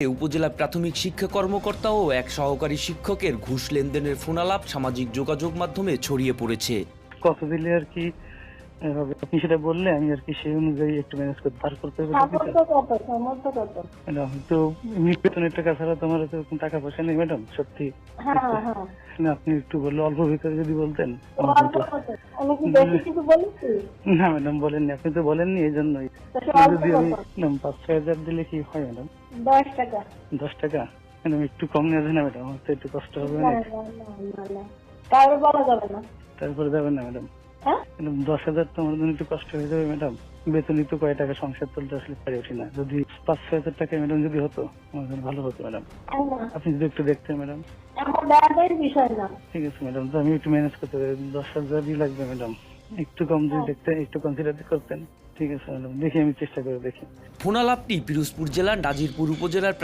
উপজেলা প্রাথমিক শিক্ষা কর্মকর্তা ও এক সহকারী শিক্ষকের ঘুষ লেনদেনের ফোনালাপ সামাজিক যোগাযোগ মাধ্যমে ছড়িয়ে পড়েছে। কত দিলে আর কি হবে আপনি সেটা বললে আমি আর কি সেই অনুযায়ী একটু ম্যানেজ করতে পার করতে হবে। ম্যাডাম তো এমনি বেতনের টাকা ছাড়া তোমার তো কোনো টাকা পয়সা নেই ম্যাডাম, সত্যি। না, আপনি একটু বললে অল্প ভিতরে যদি বলতেন। না ম্যাডাম বলেননি, আপনি তো বলেননি, এই জন্যই। যদি আমি 5-6 হাজার দিলে কি হয় ম্যাডাম? 10 টাকা। 10 টাকা ম্যাডাম একটু কম নেওয়া যায় না ম্যাডাম? আমার তো একটু কষ্ট হবে না, অনেক। তাহলে বলা যাবে না। তারপরে যাবেন না ম্যাডাম? হ্যাঁ? 10 হাজার তো আমার জন্য একটু কষ্ট হয়ে যাবে ম্যাডাম। বেতনই তো কয় টাকা, সংসার চলতে আসলে পারি উঠি না। যদি 5-6 হাজার টাকা ম্যাডাম যদি হতো আমার জন্য ভালো হতো ম্যাডাম। আপনি যদি একটু দেখতেন ম্যাডাম। আমার ব্যাপারের বিষয় না। ঠিক আছে ম্যাডাম, তো আমি একটু ম্যানেজ করতে পারি। 10 হাজারই লাগবে ম্যাডাম, একটু কম যদি দেখতেন, একটু কনসিডার করতেন। ঠিক আছে ম্যাডাম, দেখি আমি চেষ্টা করে দেখি। ফোনালাপটি পিরোজপুর জেলার নাজিরপুর উপজেলার